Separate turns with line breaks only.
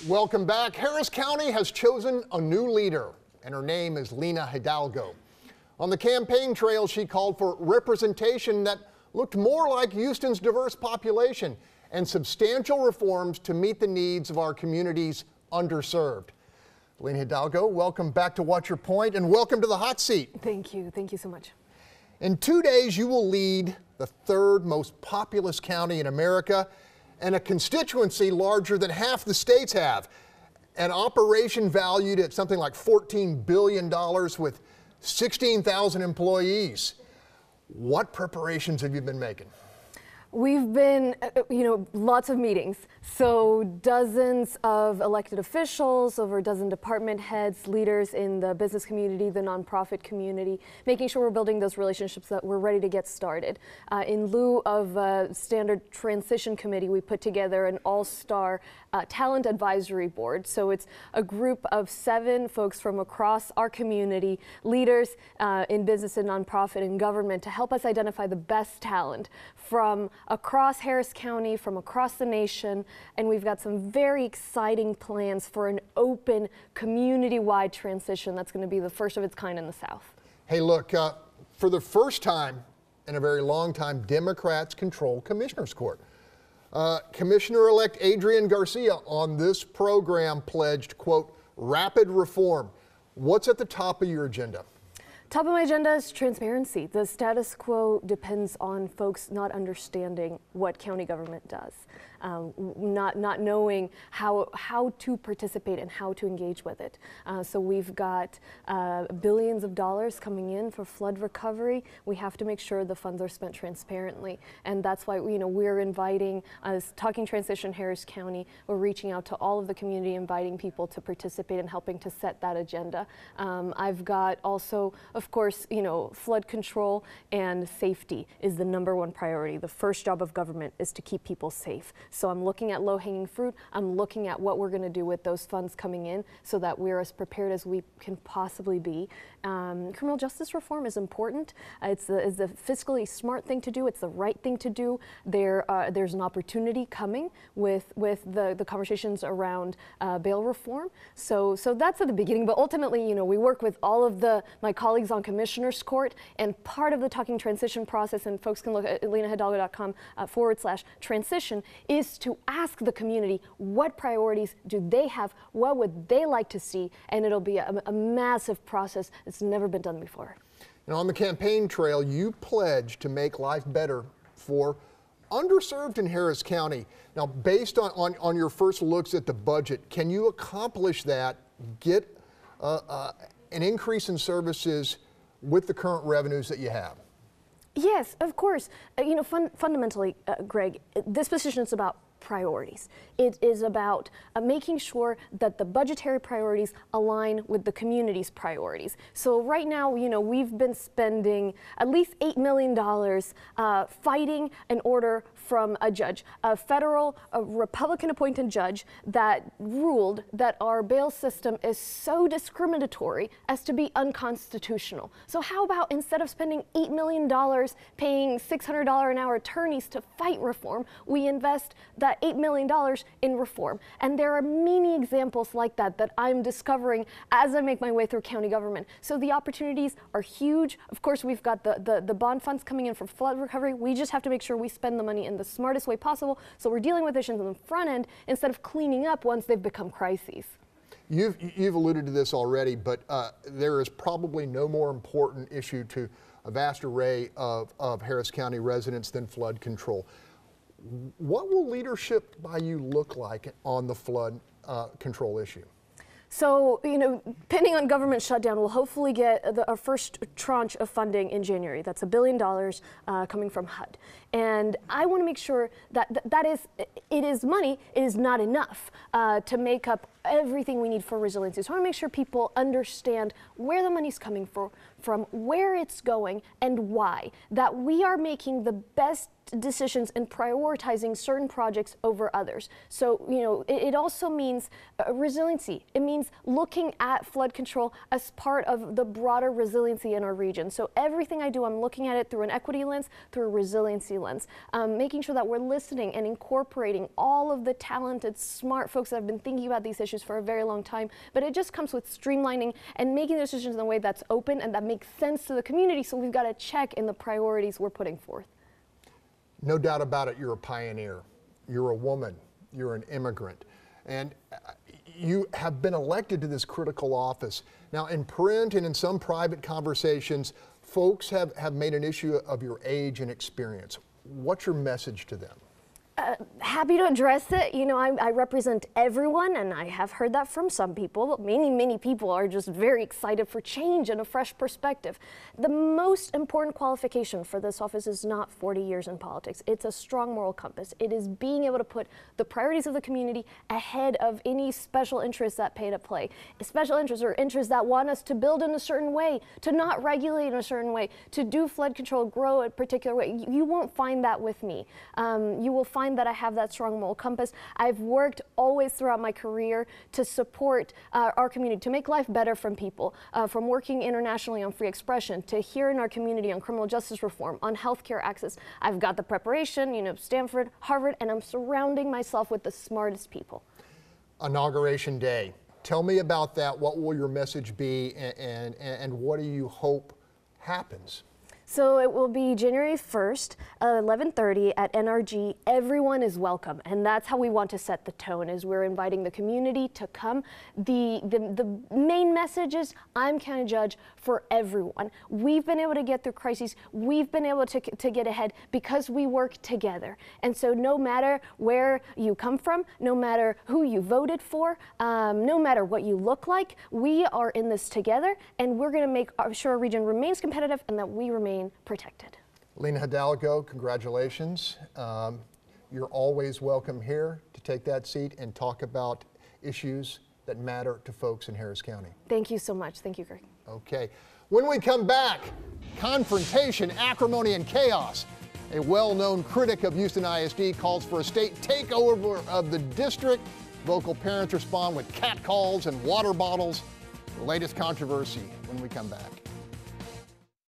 Welcome back. Harris County has chosen a new leader, and her name is Lina Hidalgo. On the campaign trail, she called for representation that looked more like Houston's diverse population and substantial reforms to meet the needs of our community's underserved. Lina Hidalgo, welcome back to What's Your Point, and welcome to the hot seat.
Thank you. Thank you so much.
In 2 days, you will lead the third most populous county in America and a constituency larger than half the states have. An operation valued at something like $14 billion with 16,000 employees. What preparations have you been making?
We've been, lots of meetings. So dozens of elected officials, over a dozen department heads, leaders in the business community, the nonprofit community, making sure we're building those relationships that we're ready to get started. In lieu of a standard transition committee, we put together an all-star talent advisory board. So it's a group of 7 folks from across our community, leaders in business and nonprofit and government, to help us identify the best talent from across Harris County, from across the nation, and we've got some very exciting plans for an open, community-wide transition that's going to be the first of its kind in the South.
Hey, look, for the first time in a very long time, Democrats control Commissioner's Court. Commissioner-elect Adrian Garcia on this program pledged, quote, rapid reform. What's at the top of your agenda?
Top of my agenda is transparency. The status quo depends on folks not understanding what county government does, not knowing how to participate and how to engage with it. So we've got billions of dollars coming in for flood recovery. We have to make sure the funds are spent transparently, and that's why we're inviting, Talking Transition Harris County, we're reaching out to all of the community, inviting people to participate and helping to set that agenda. I've got also, of course, flood control and safety is the #1 priority. The first job of government is to keep people safe. So I'm looking at low-hanging fruit. I'm looking at what we're going to do with those funds coming in so that we're as prepared as we can possibly be. Criminal justice reform is important. It's the fiscally smart thing to do. It's the right thing to do. There's an opportunity coming with the conversations around bail reform. So that's at the beginning. But ultimately, we work with all of my colleagues on Commissioner's Court, and part of the Talking Transition process, and folks can look at linahidalgo.com/transition, is to ask the community what priorities do they have, what would they like to see, and it'll be a massive process that's never been done before.
And on the campaign trail, you pledged to make life better for underserved in Harris County. Now, based on your first looks at the budget, can you accomplish that, get an increase in services with the current revenues that you have?
Yes, of course. Fundamentally, Greg, this position is about priorities. It is about making sure that the budgetary priorities align with the community's priorities. So right now, we've been spending at least $8 million fighting an order from a judge, a federal, Republican-appointed judge that ruled that our bail system is so discriminatory as to be unconstitutional. So how about, instead of spending $8 million paying $600 an hour attorneys to fight reform, we invest that $8 million in reform? And there are many examples like that I'm discovering as I make my way through county government. So the opportunities are huge. Of course, we've got the bond funds coming in for flood recovery. We just have to make sure we spend the money in the smartest way possible, so we're dealing with issues on the front end instead of cleaning up once they've become crises.
You've alluded to this already, but there is probably no more important issue to a vast array of Harris County residents than flood control. What will leadership by you look like on the flood control issue?
So, pending on government shutdown, we'll hopefully get our first tranche of funding in January. That's $1 billion coming from HUD. And I want to make sure that it is money, it is not enough to make up everything we need for resiliency. So I want to make sure people understand where the money's coming from, where it's going, and why. That we are making the best decisions and prioritizing certain projects over others. So, you know, it also means resiliency. It means looking at flood control as part of the broader resiliency in our region. So everything I do, I'm looking at it through an equity lens, through a resiliency lens, making sure that we're listening and incorporating all of the talented, smart folks that have been thinking about these issues for a very long time. But it just comes with streamlining and making the decisions in a way that's open and that makes sense to the community. So we've got to check in the priorities we're putting forth.
No doubt about it, you're a pioneer. You're a woman. You're an immigrant. And you have been elected to this critical office. Now, in print and in some private conversations, folks have made an issue of your age and experience. What's your message to them?
Happy to address it. You know, I represent everyone, and I have heard that from some people. Many people are just very excited for change and a fresh perspective. The most important qualification for this office is not 40 years in politics. It's a strong moral compass. It is being able to put the priorities of the community ahead of any special interests that pay to play. Special interests or interests that want us to build in a certain way, to not regulate in a certain way, to do flood control, grow a particular way. You won't find that with me. You will find that I have that strong moral compass. I've worked always throughout my career to support our community, to make life better from people, from working internationally on free expression, to here in our community on criminal justice reform, on healthcare access. I've got the preparation, you know, Stanford, Harvard, and I'm surrounding myself with the smartest people. Inauguration
Day. Tell me about that. What will your message be, and what do you hope happens?
So it will be January 1st, 11:30 at NRG. Everyone is welcome, and that's how we want to set the tone, is we're inviting the community to come. The main message is I'm county judge for everyone. We've been able to get through crises. We've been able to get ahead because we work together. And so no matter where you come from, no matter who you voted for, no matter what you look like, we are in this together, and we're going to make sure our region remains competitive and that we remain protected.
Lina Hidalgo, congratulations. You're always welcome here to take that seat and talk about issues that matter to folks in Harris County.
Thank you so much. Thank you, Greg.
Okay. When we come back, confrontation, acrimony, and chaos. A well-known critic of Houston ISD calls for a state takeover of the district. Vocal parents respond with catcalls and water bottles. The latest controversy when we come back.